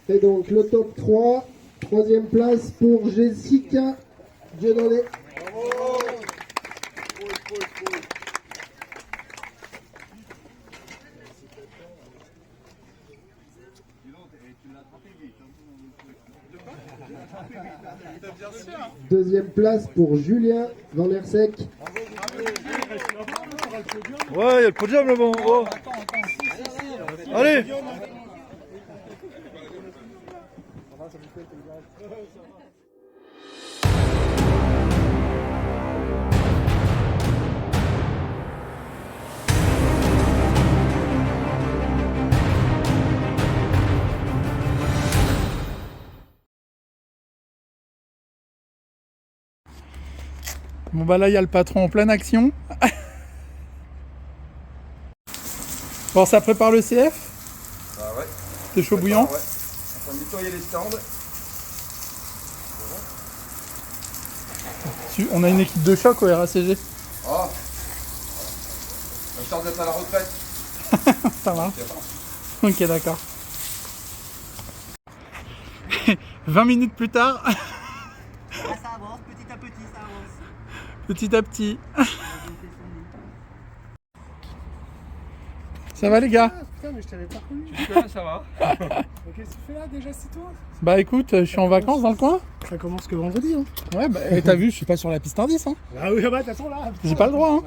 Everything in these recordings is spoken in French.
Et donc le top 3, troisième place pour Jessica Dieudonné. Deuxième place pour Julien Van der Sek. Ouais, il y a le podium là-bas. Oh. Allez. Bon bah là il y a le patron en pleine action. Bon, ça prépare le CF? Bah ouais. T'es chaud bouillant? Ouais. On va nettoyer les stands. On a une équipe de choc au RACG. Oh. La chance d'être à la retraite. Ça va. Ok, d'accord. 20 minutes plus tard. Ah, ça avance, petit à petit, ça avance. Petit à petit. Ça va les gars? Putain, mais je t'avais pas reconnu. Tu te connais, ça va? Qu'est-ce que tu fais là déjà, c'est toi? Bah écoute, je suis en vacances dans le coin. Ça commence que vendredi, hein. Ouais, bah et t'as vu, je suis pas sur la piste indice, hein. Ah oui, bah de toute façon là. J'ai pas le droit, hein.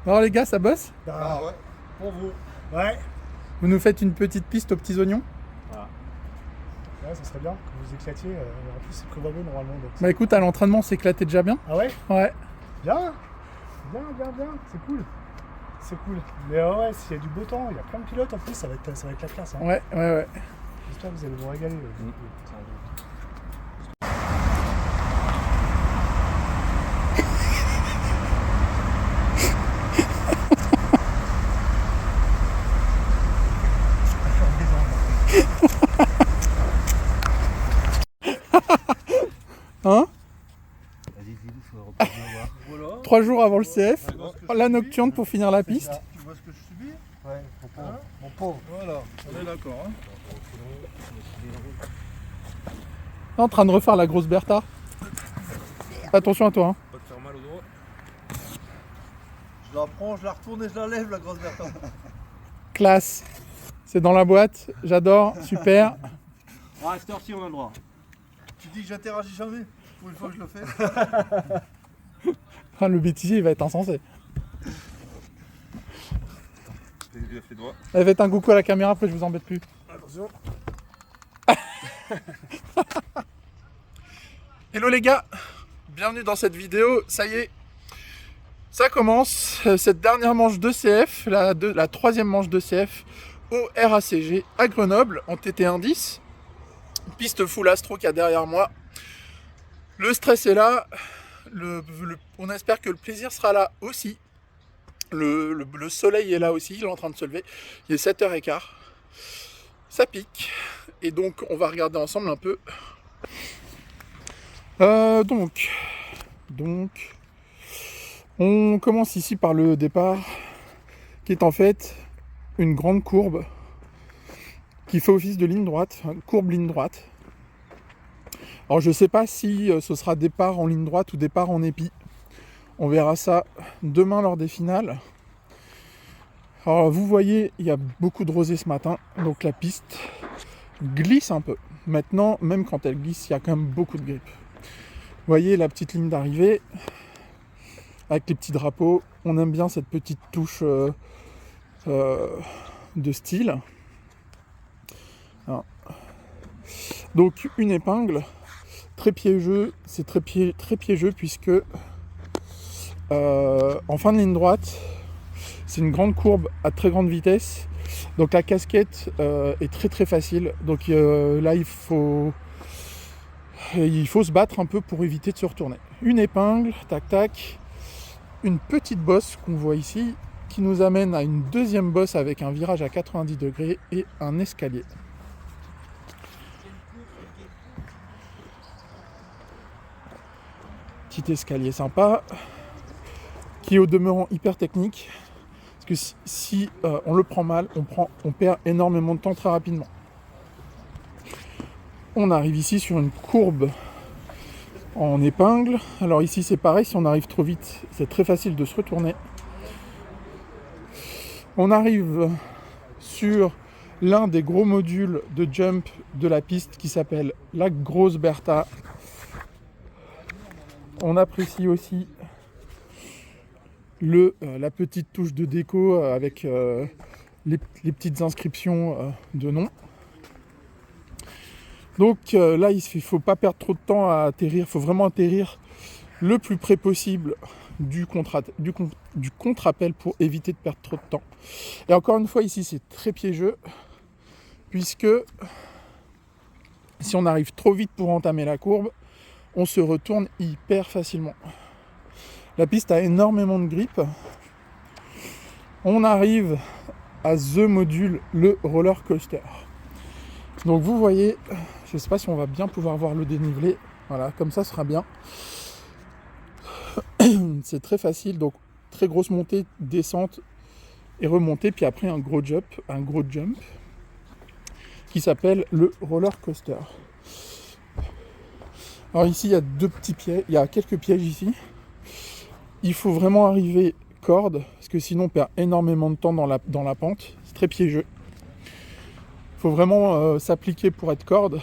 Alors les gars, ça bosse? Ah ouais. Pour vous. Ouais. Vous nous faites une petite piste aux petits oignons? Ouais, ça serait bien que vous éclatiez. En plus, c'est prévoyé normalement. Donc... Bah écoute, à l'entraînement, on s'éclatait déjà bien. Ah ouais? Ouais. Bien. Bien. C'est cool. C'est cool. Mais ouais, s'il y a du beau temps, il y a plein de pilotes en plus, ça va être la classe. Hein. Ouais. J'espère que vous allez vous régaler. Hein? Vas-y, dis-nous, faut reprendre voilà. 3 jours avant le CF, la nocturne pour finir la piste. Tu vois ce que je subis? Ouais, mon pauvre. Voilà, on est d'accord. Hein. En train de refaire la grosse Bertha. Attention à toi. Hein. Pas te faire mal au doigt. Je la prends, je la retourne et je la lève, la grosse Bertrand. Classe. C'est dans la boîte. J'adore. Super. Ah, à cette heure-ci, on a le droit. Tu dis que j'interagis jamais. Pour une fois que je le fais. Ah, le bêtisier, il va être insensé. Il a fait droit. Allez, faites un coucou à la caméra, après je vous embête plus. Attention. Hello les gars, bienvenue dans cette vidéo. Ça y est, ça commence. Cette dernière manche de CF, la troisième manche de CF au RACG à Grenoble en TT110. Piste full astro qu'il y a derrière moi. Le stress est là. On espère que le plaisir sera là aussi. Le soleil est là aussi, il est en train de se lever. Il est 7h15. Ça pique. Et donc, on va regarder ensemble un peu. Donc, on commence ici par le départ, qui est en fait une grande courbe qui fait office de ligne droite, une courbe ligne droite. Alors, je ne sais pas si ce sera départ en ligne droite ou départ en épi. On verra ça demain lors des finales. Alors vous voyez, il y a beaucoup de rosée ce matin, donc la piste glisse un peu. Maintenant, même quand elle glisse, il y a quand même beaucoup de grippe. Vous voyez la petite ligne d'arrivée, avec les petits drapeaux. On aime bien cette petite touche de style. Alors, donc une épingle, très piégeux, c'est très piégeux puisque en fin de ligne droite, c'est une grande courbe à très grande vitesse, donc la casquette est très facile, donc là il faut se battre un peu pour éviter de se retourner. Une épingle, tac tac, une petite bosse qu'on voit ici, qui nous amène à une deuxième bosse avec un virage à 90 degrés et un escalier. Petit escalier sympa, qui est au demeurant hyper technique, parce que si on le prend mal, on perd énormément de temps très rapidement. on arrive ici sur une courbe en épingle. Alors ici c'est pareil, si on arrive trop vite, c'est très facile de se retourner. On arrive sur l'un des gros modules de jump de la piste qui s'appelle la Grosse Bertha. On apprécie aussi la petite touche de déco avec les petites inscriptions de nom. Donc là, il ne faut pas perdre trop de temps à atterrir, il faut vraiment atterrir le plus près possible du contre-appel pour éviter de perdre trop de temps. Et encore une fois, ici, c'est très piégeux, puisque si on arrive trop vite pour entamer la courbe, on se retourne hyper facilement. La piste a énormément de grippe. On arrive à The Module, le roller coaster. Donc vous voyez, je ne sais pas si on va bien pouvoir voir le dénivelé. Voilà, comme ça sera bien. C'est très facile, donc très grosse montée, descente et remontée, puis après un gros jump qui s'appelle le roller coaster. Alors ici il y a deux petits pièges, il y a quelques pièges ici. Il faut vraiment arriver corde, parce que sinon on perd énormément de temps dans la pente, c'est très piégeux. Il faut vraiment s'appliquer pour être corde.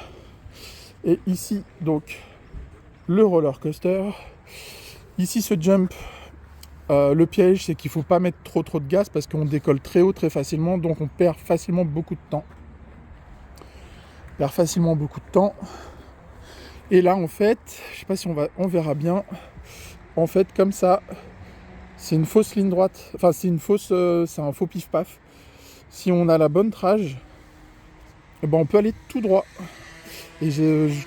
Et ici donc le roller coaster. Ici ce jump, le piège c'est qu'il ne faut pas mettre trop de gaz parce qu'on décolle très haut très facilement, donc on perd facilement beaucoup de temps. Et là en fait, je ne sais pas si on verra bien, en fait comme ça, c'est une fausse ligne droite, enfin c'est un faux pif-paf. Si on a la bonne trage, eh ben on peut aller tout droit. Et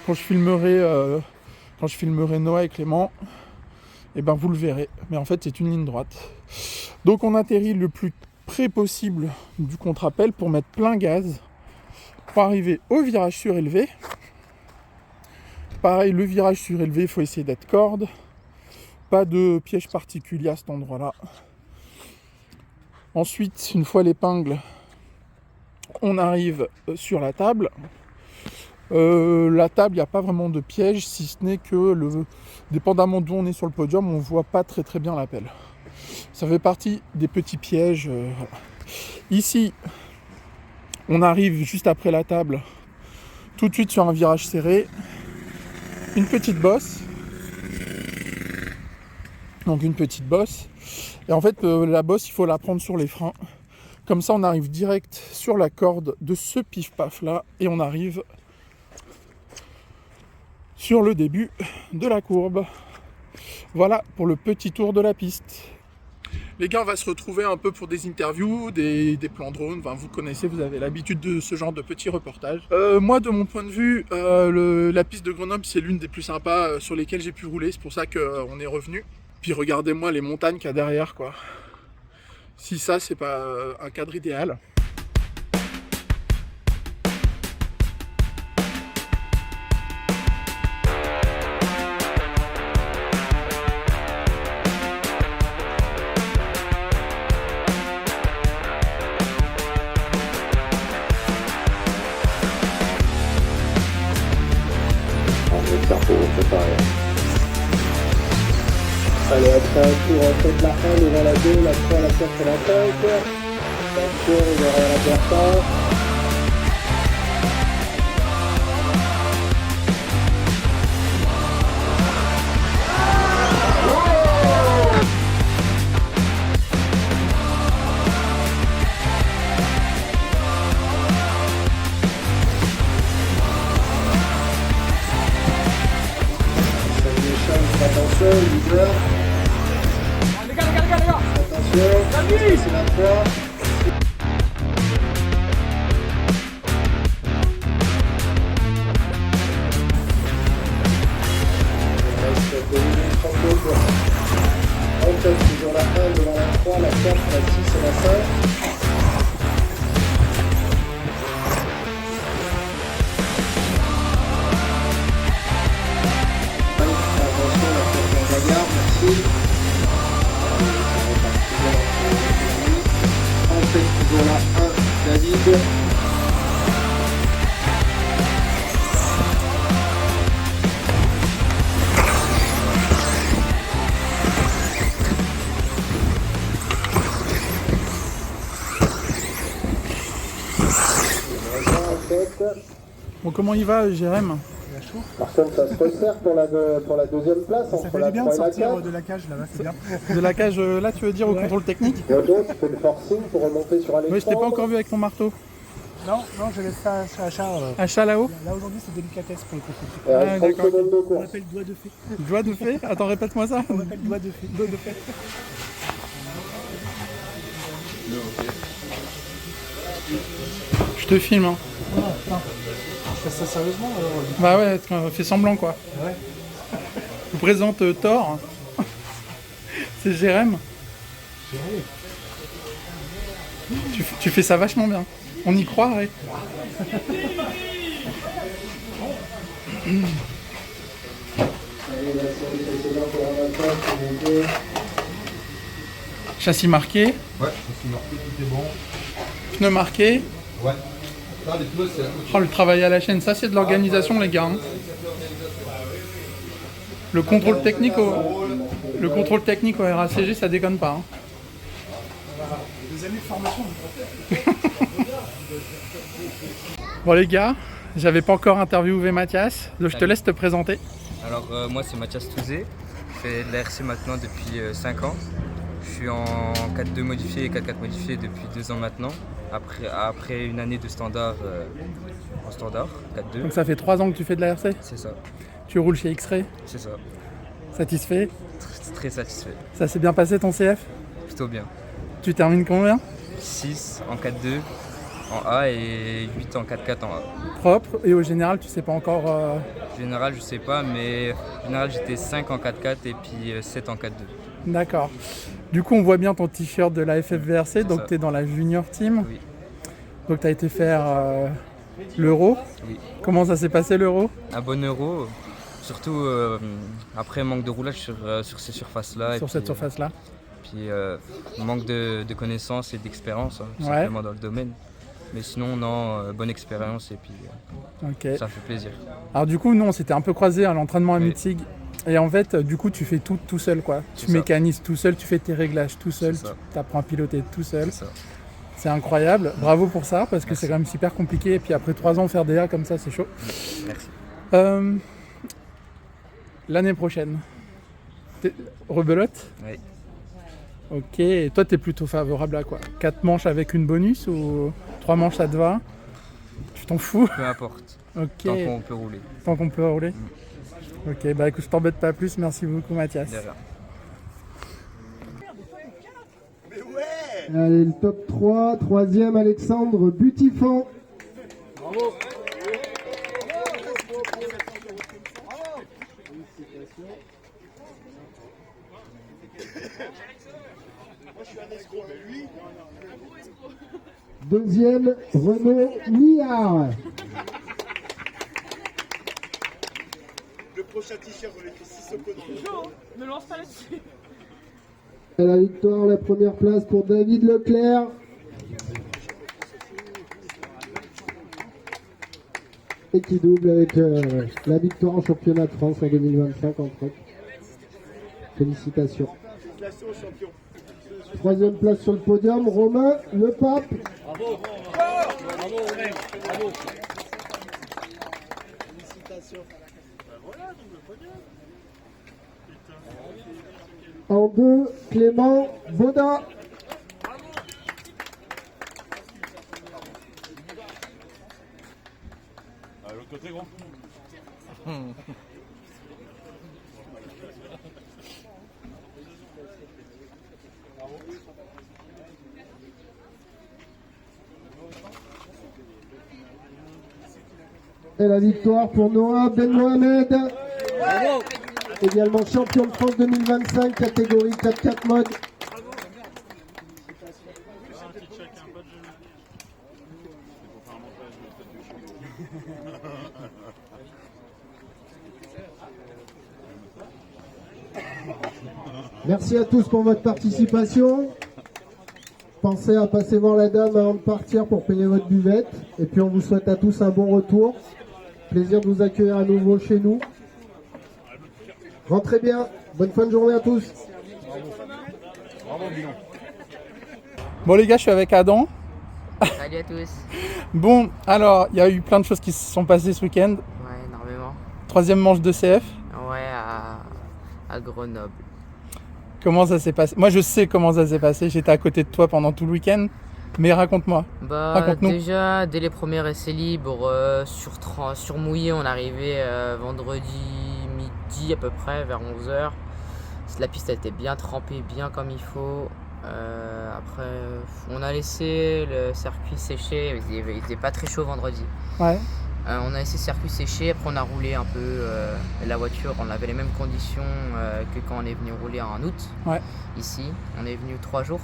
quand je filmerai Noah et Clément, et ben vous le verrez, mais en fait c'est une ligne droite. Donc on atterrit le plus près possible du contre-appel pour mettre plein gaz, pour arriver au virage surélevé. Pareil, le virage surélevé, il faut essayer d'être corde, pas de piège particulier à cet endroit-là. Ensuite, une fois l'épingle, on arrive sur la table. La table, il n'y a pas vraiment de piège, si ce n'est que, dépendamment d'où on est sur le podium, on ne voit pas très très bien l'appel. Ça fait partie des petits pièges. Voilà. Ici, on arrive juste après la table, tout de suite sur un virage serré, une petite bosse. Donc une petite bosse. Et en fait, la bosse, il faut la prendre sur les freins. Comme ça, on arrive direct sur la corde de ce pif-paf là, et on arrive sur le début de la courbe. Voilà pour le petit tour de la piste. Les gars, on va se retrouver un peu pour des interviews, des plans drone. Enfin, vous connaissez, vous avez l'habitude de ce genre de petits reportages. Moi, de mon point de vue, la piste de Grenoble, c'est l'une des plus sympas sur lesquelles j'ai pu rouler. C'est pour ça qu'on est revenu. Puis regardez-moi les montagnes qu'il y a derrière, quoi. Si ça, c'est pas un cadre idéal. Allez, après un tour, en fait, la 1 devant la 2, la 3, la 4 et la 5. Attention, on verra la Bertha. Attention, leader. Attention, c'est la 3. Il reste 2 minutes 32 pour en tête, toujours la 1 devant la 3, la 4, la 6 et la 5. Merci. Bon, comment il va, Jérém? Par contre, ça se resserre pour la deuxième place. Ça entre fait la du bien de 3 et la sortir 4. de la cage là-bas, c'est bien. De la cage, là, tu veux dire, au contrôle technique? Jojo, tu fais le forcing pour remonter sur Alexandre. Oui, je t'ai pas encore vu avec ton marteau. Non, je laisse ça à chat. Achat là-haut? Là aujourd'hui c'est délicatesse pour le contrôle. Et Ah, 30 d'accord. secondes de On course. appelle doigt de fée. Doigt de fée? Attends, répète-moi ça. On appelle doigt de fée. Doigt de fée. Je te filme, hein. Ah, putain. Je fais ça sérieusement alors. Bah ouais, fais semblant, quoi. Ouais. Je vous présente Thor. C'est Jérém. Tu fais ça vachement bien. On y croirait. Châssis marqué, Ouais, je suis marqué, tout est bon. pneus marqués. Ouais. Ah, les pneus, c'est la Oh, le travail à la chaîne, ça c'est de l'organisation, les gars. Hein. Le contrôle technique au RACG, ça déconne pas. Hein. Des années de formation. Bon les gars, j'avais pas encore interviewé Mathias, donc je te laisse te présenter. Alors moi c'est Mathias Touzé, je fais de la RC maintenant depuis 5 ans. Je suis en 4.2 modifié et 4.4 modifié depuis 2 ans maintenant, après une année de standard en standard, 4.2. Donc ça fait 3 ans que tu fais de la RC, C'est ça, tu roules chez X-Ray, c'est ça. satisfait, Très satisfait, ça s'est bien passé ton CF, plutôt bien. tu termines combien? 6 en 4.2 en A et 8 en 4.4 en A. Propre, et au général tu sais pas encore... Général je sais pas, mais en général j'étais 5 en 4.4 et puis 7 en 4.2. D'accord. Du coup on voit bien ton t-shirt de la FFVRC, donc ça. tu es dans la junior team. Oui. Donc tu as été faire l'Euro. Oui. Comment ça s'est passé l'Euro? Un bon euro, surtout après manque de roulage sur ces surfaces-là. Sur cette surface-là. Puis manque de connaissances et d'expérience, hein, tout Ouais. simplement dans le domaine. Mais sinon, non, bonne expérience et puis Ok. ça fait plaisir. Alors du coup, nous, on s'était un peu croisés à l'entraînement à Oui. Mutzig. Et en fait, du coup, tu fais tout seul, quoi. Tu ça. mécanises tout seul, tu fais tes réglages tout seul, C'est ça. tu apprends à piloter tout seul. C'est ça. C'est incroyable. Bravo pour ça, parce que Merci. c'est quand même super compliqué. Et puis après 3 ans, faire des A comme ça, c'est chaud. Merci. L'année prochaine, rebelote? Oui. Ok. Et toi, t'es plutôt favorable à quoi? 4 manches avec une bonus ou 3 manches, ça te va? Tu t'en fous? Peu importe, Ok. tant qu'on peut rouler. Tant qu'on peut rouler. Ok, bah écoute, je t'embête pas plus. Merci beaucoup, Mathias. De rien. Allez, le top 3, troisième Alexandre Butifant. Deuxième, Renaud Millard. Le prochain t-shirt, on l'écrit Sissoko dans le... Ne lance pas là-dessus. À la victoire, la première place pour David Leclerc. Et qui double avec la victoire en championnat de France en 2025 en truc. Félicitations. Classé au champion. Troisième place sur le podium, Romain Le Pape. Bravo. Félicitations. Voilà, double podium. En deux, Clément Baudin. L'autre côté, gros. Et la victoire pour Noah Ben Mohamed. Également champion de France 2025, catégorie 4x4 mode. Merci à tous pour votre participation. Pensez à passer voir la dame avant de partir pour payer votre buvette. Et puis on vous souhaite à tous un bon retour. Plaisir de vous accueillir à nouveau chez nous. Rentrez bien. Bonne fin de journée à tous. Bon les gars, je suis avec Adam. Salut à tous. Bon, alors, il y a eu plein de choses qui se sont passées ce week-end. Ouais, énormément. 3e manche de CF. Ouais, à Grenoble. Comment ça s'est passé? Moi, je sais comment ça s'est passé. J'étais à côté de toi pendant tout le week-end. Mais raconte-moi. Bah, Raconte-nous. déjà, dès les premiers essais libres, sur mouillé, on arrivait vendredi midi à peu près, vers 11h. La piste a été bien trempée, bien comme il faut. Après, on a laissé le circuit sécher. Il faisait pas très chaud vendredi. Ouais. On a laissé le circuit sécher, après on a roulé un peu la voiture, on avait les mêmes conditions que quand on est venu rouler en août. Ouais. Ici, on est venu 3 jours.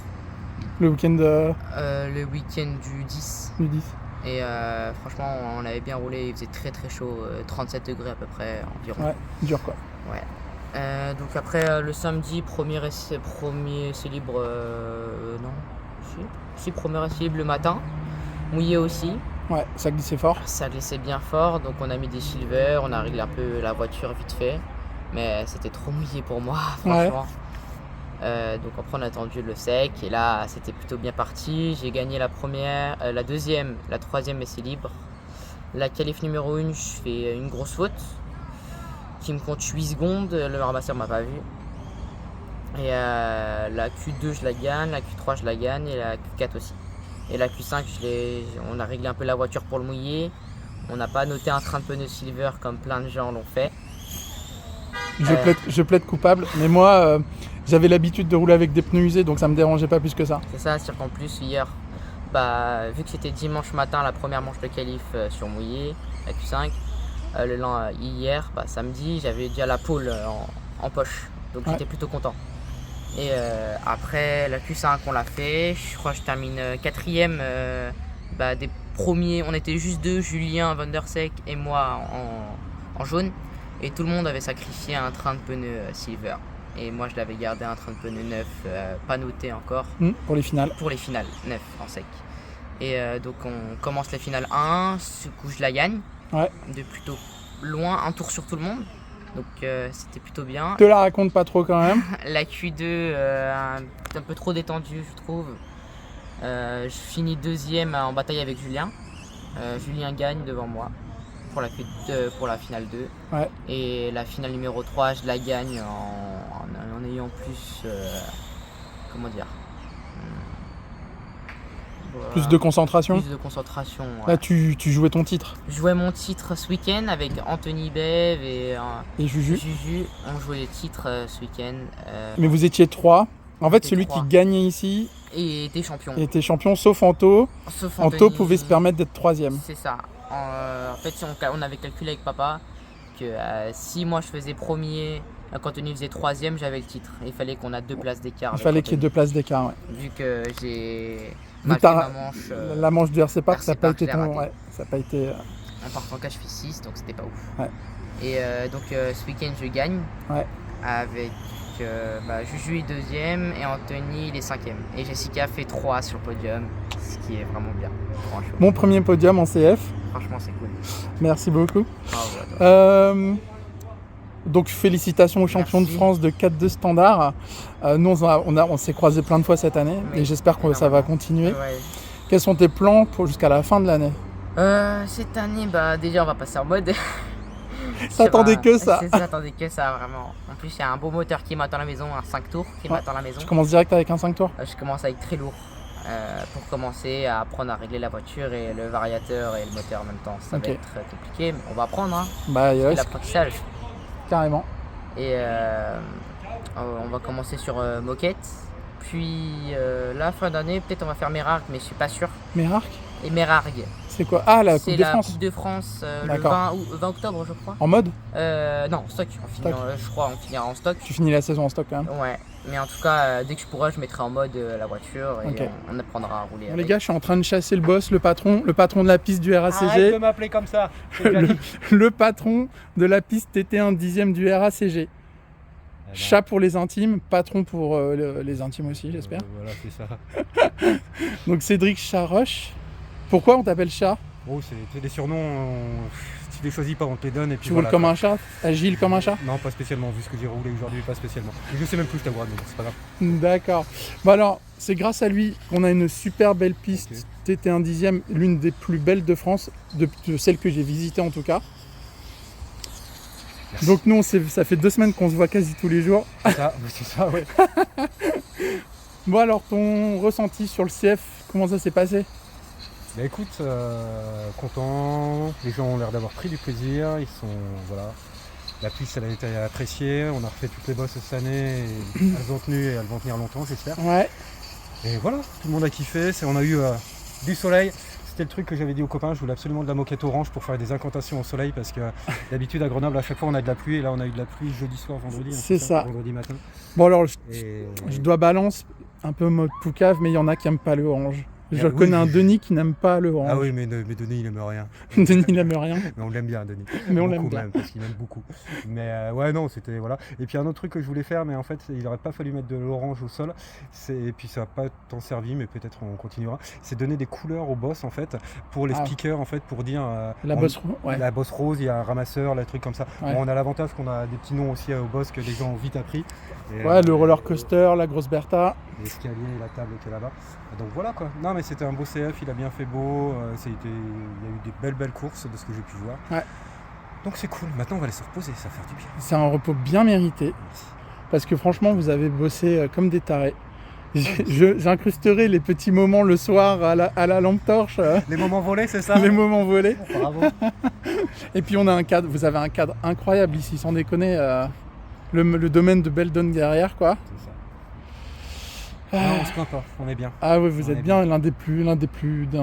Le week-end Le week-end du 10. du 10. Et franchement, on avait bien roulé, il faisait très très chaud, 37 degrés à peu près environ. Ouais, dur quoi. Ouais. Donc après le samedi, premier essai libre, non, si, premier essai libre le matin, mouillé aussi. Ouais, ça glissait fort. Ça glissait bien fort, donc on a mis des silvers, on a réglé un peu la voiture vite fait, mais c'était trop mouillé pour moi, franchement. Donc après on a attendu le sec, et là c'était plutôt bien parti. J'ai gagné la première, la deuxième, la troisième essai libre. La qualif numéro 1, je fais une grosse faute qui me compte 8 secondes, le ramasseur m'a pas vu. Et la Q2 je la gagne, la Q3 je la gagne, et la Q4 aussi. Et la Q5, on a réglé un peu la voiture pour le mouiller. On n'a pas noté un train de pneus silver comme plein de gens l'ont fait. Je plaide coupable, mais moi j'avais l'habitude de rouler avec des pneus usés, donc ça me dérangeait pas plus que ça. C'est ça, c'est qu'en plus hier, vu que c'était dimanche matin la première manche de qualif sur mouillé, la Q5, hier, samedi, j'avais déjà la pole en poche, donc j'étais plutôt content. Et après la Q5 on l'a fait, je crois que je termine 4ème des premiers, on était juste deux, Julien Van Der Sek et moi en jaune, et tout le monde avait sacrifié un train de pneus silver, et moi je l'avais gardé un train de pneus neuf, pas noté encore. Pour les finales. Pour les finales, neuf en sec. Et donc on commence la finale 1, ce coup je la gagne, de plutôt loin, un tour sur tout le monde. Donc c'était plutôt bien. Te la raconte pas trop quand même. La Q2, un peu trop détendue je trouve. Je finis 2ème en bataille avec Julien. Julien gagne devant moi pour la finale 2. Ouais. Et la finale numéro 3, je la gagne en ayant plus... comment dire, Plus de concentration. Plus de concentration. Là, tu jouais ton titre. Je jouais mon titre ce week-end avec Anthony Bev et Juju. On jouait les titres ce week-end. Mais vous étiez 3. En fait, celui 3. qui gagnait ici Et était champion. était champion, sauf Anto. Anto pouvait se permettre d'être 3ème. C'est ça. En fait, on avait calculé avec papa que si moi je faisais premier, quand Anthony faisait 3ème, j'avais le titre. Il fallait qu'on ait 2 places d'écart. Il fallait qu'il y ait 2 places d'écart. Ouais. Vu que j'ai Vu mal fait ma manche. La manche du RC Park, RC ça n'a pas Park, été je l'ai ton. raté. Ouais, ça n'a pas été. En partant cas, je fais 6, donc c'était pas ouf. Ouais. Et donc ce week-end, je gagne. Ouais. Avec Juju est 2ème et Anthony il est 5ème. Et Jessica fait 3 sur le podium, ce qui est vraiment bien. Franchement. Mon premier podium en CF. Franchement, c'est cool. Merci beaucoup. Bravo à toi. Donc félicitations aux champions de France de 4-2 standard. Nous on s'est croisés plein de fois cette année, et j'espère que ça va continuer. Ouais. Quels sont tes plans jusqu'à la fin de l'année? Cette année, déjà on va passer en mode. T'attendais que ça. J'attendais que ça vraiment. En plus il y a un beau moteur qui m'attend à la maison, un 5 tours qui m'attend à la maison. Tu commences direct avec un 5 tours? Je commence avec très lourd. Pour commencer à apprendre à régler la voiture et le variateur et le moteur en même temps. Ça va être très compliqué, mais on va apprendre. Hein. C'est l'apprentissage. Carrément. Et on va commencer sur moquette. Puis la fin d'année, peut-être on va faire Mérargues, mais je suis pas sûr. Mérargues? Et Mérargues. C'est quoi? Ah, la Coupe de France. C'est la Coupe de France le 20 octobre, je crois. En mode? Non, stock. Je crois on finira en stock. Tu finis la saison en stock quand même? Ouais. Mais en tout cas, dès que je pourrai, je mettrai en mode la voiture et on apprendra à rouler. Bon, les gars, je suis en train de chasser le boss, le patron de la piste du RACG. Arrête de m'appeler comme ça. le patron de la piste TT1 10ème du RACG. Chat pour les intimes, patron pour les intimes aussi, j'espère. Voilà, c'est ça. Donc Cédric Charoche. Pourquoi on t'appelle chat? Oh, c'est des surnoms, tu les choisis pas, on te les donne. Et puis tu roules comme un chat? Agile comme un chat? Non, pas spécialement, vu ce que j'ai roulé aujourd'hui, pas spécialement. Je sais même plus, je t'avoue, mais c'est pas grave. D'accord. Bon alors, c'est grâce à lui qu'on a une super belle piste t'étais un 10e, l'une des plus belles de France, de celles que j'ai visitées en tout cas. Merci. Donc nous, ça fait 2 semaines qu'on se voit quasi tous les jours. C'est ça, ouais. Bon alors, ton ressenti sur le CF, comment ça s'est passé? Bah écoute, content, les gens ont l'air d'avoir pris du plaisir, ils sont, voilà. La piste, elle a été appréciée, on a refait toutes les bosses cette année, et elles ont tenu et elles vont tenir longtemps, j'espère. Ouais. Et voilà, tout le monde a kiffé, on a eu du soleil. C'était le truc que j'avais dit aux copains, je voulais absolument de la moquette orange pour faire des incantations au soleil parce que d'habitude à Grenoble, à chaque fois on a de la pluie et là on a eu de la pluie jeudi soir, vendredi. C'est ça. Vendredi matin. Bon alors, Et... je dois balance un peu mode poucave, mais il y en a qui n'aiment pas le orange. Je oui, connais un Denis qui n'aime pas le orange. Ah oui, mais Denis il aime rien. Denis il aime rien. Mais on l'aime bien, Denis. Mais on Beaucoup l'aime bien. même, parce qu'il m'aime beaucoup. Mais ouais, non, c'était voilà. Et puis un autre truc que je voulais faire, mais en fait, il n'aurait pas fallu mettre de l'orange au sol. Et puis ça n'a pas tant servi, mais peut-être on continuera. C'est donner des couleurs au boss en fait, pour les speakers en fait, pour dire. La bosse, ouais. La bosse rose, il y a un ramasseur, les trucs comme ça. Ouais. Bon, on a l'avantage qu'on a des petits noms aussi au boss que les gens ont vite appris. Et, ouais, le roller coaster, la grosse Bertha. L'escalier et la table qui est là-bas. Donc voilà quoi. Non mais c'était un beau CF, il a bien fait beau, il y a eu des belles courses de ce que j'ai pu voir. Ouais. Donc c'est cool, maintenant on va aller se reposer, ça va faire du bien. C'est un repos bien mérité, Merci. parce que franchement vous avez bossé comme des tarés. J'incrusterai les petits moments le soir à la lampe torche. Les moments volés, c'est ça? Les moments volés. Bravo. Et puis on a un cadre, vous avez un cadre incroyable ici, sans déconner. Le domaine de Beldon derrière quoi. C'est ça. Non, on se plaint pas, on est bien. Ah oui, vous On êtes est bien l'un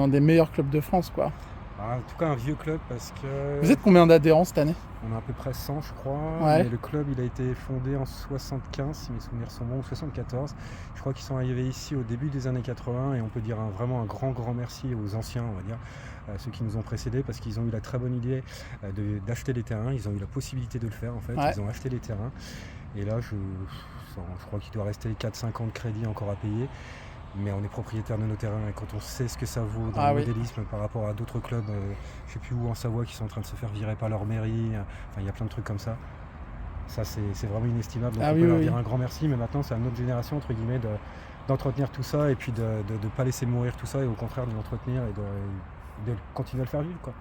des meilleurs clubs de France quoi. En tout cas un vieux club parce que... Vous êtes combien d'adhérents cette année? On a à peu près 100 je crois, ouais. Mais le club il a été fondé en 75 si mes souvenirs sont bons, ou 74. Je crois qu'ils sont arrivés ici au début des années 80 et on peut dire vraiment un grand merci aux anciens on va dire, ceux qui nous ont précédés parce qu'ils ont eu la très bonne idée d'acheter les terrains, ils ont eu la possibilité de le faire en fait, ouais. Ils ont acheté les terrains et là je crois qu'il doit rester 4-5 ans de crédit encore à payer. Mais on est propriétaire de nos terrains et quand on sait ce que ça vaut dans le modélisme par rapport à d'autres clubs, je sais plus où en Savoie, qui sont en train de se faire virer par leur mairie, enfin il y a plein de trucs comme ça. Ça c'est vraiment inestimable, donc on peut leur dire un grand merci, mais maintenant c'est à notre génération entre guillemets d'entretenir tout ça et puis de ne pas laisser mourir tout ça et au contraire de l'entretenir et de continuer à le faire vivre quoi.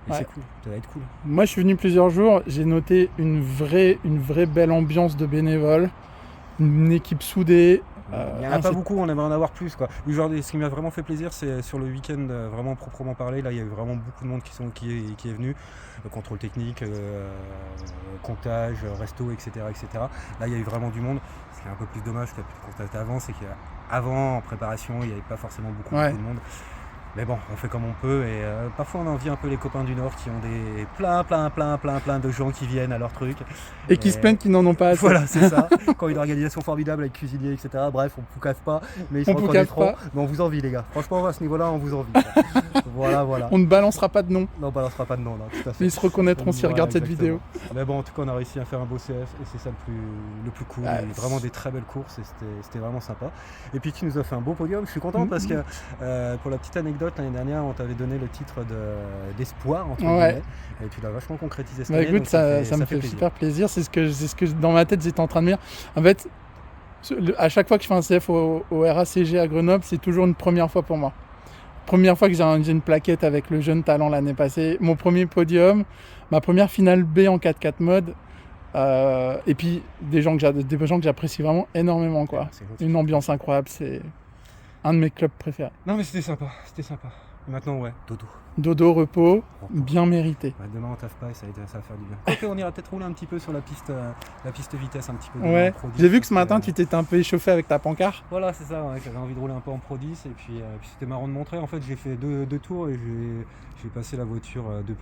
Et c'est cool, ça va être cool. Moi je suis venu plusieurs jours, j'ai noté une vraie belle ambiance de bénévoles, une équipe soudée. Il n'y en a pas beaucoup, on aimerait en avoir plus quoi. Aujourd'hui, ce qui m'a vraiment fait plaisir, c'est sur le week-end vraiment proprement parlé. Là, il y a eu vraiment beaucoup de monde qui est venu. Contrôle technique, comptage, resto, etc., etc. Là, il y a eu vraiment du monde. Ce qui est un peu plus dommage, que tu constaté avant, c'est qu'avant, en préparation, il n'y avait pas forcément beaucoup de monde. Mais bon, on fait comme on peut et parfois on envie un peu les copains du Nord qui ont des plein de gens qui viennent à leur truc. Et qui se plaignent qu'ils n'en ont pas assez. Voilà, c'est ça. Quand une organisation formidable avec cuisinier, etc. Bref, on ne poucave pas, mais ils se reconnaissent trop. Mais on vous envie les gars. Franchement, à ce niveau-là, on vous envie. Voilà. On ne balancera pas de nom. Non, on balancera pas de nom, non, tout à fait. Mais ils se reconnaîtront s'ils regardent cette vidéo. Mais bon, en tout cas, on a réussi à faire un beau CF et c'est ça le plus cool. Vraiment des très belles courses et c'était vraiment sympa. Et puis tu nous as fait un beau podium. Je suis content parce que pour la petite anecdote, l'année dernière, on t'avait donné le titre d'espoir entre guillemets, et tu l'as vachement concrétisé cette année. Écoute, ça me fait super plaisir. C'est ce que dans ma tête j'étais en train de me dire. En fait, à chaque fois que je fais un CF au RACG à Grenoble, c'est toujours une première fois pour moi. Première fois que j'ai une plaquette avec le jeune talent l'année passée, mon premier podium, ma première finale B en 4x4 mode. Et puis des gens que j'apprécie vraiment énormément quoi. Une ambiance incroyable, c'est un de mes clubs préférés. Non mais c'était sympa. Et maintenant Dodo, repos, bien mérité. Demain on taffe pas et ça va faire du bien. Ok, on ira peut-être rouler un petit peu sur la piste vitesse un petit peu. Ouais. J'ai vu que ce matin tu t'étais un peu échauffé avec ta pancarte. Voilà, c'est ça, j'avais envie de rouler un peu en Pro 10 et puis c'était marrant de montrer. En fait j'ai fait deux tours et j'ai passé la voiture à 2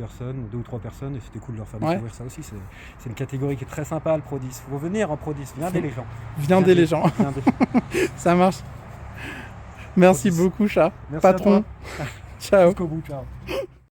ou 3 personnes et c'était cool de leur faire découvrir ça aussi. C'est une catégorie qui est très sympa le Pro 10. Faut venir en Pro 10, viendez les gens. Ça marche. Merci beaucoup chat. Merci patron. à toi. Ciao. Jusqu'au bout, ciao.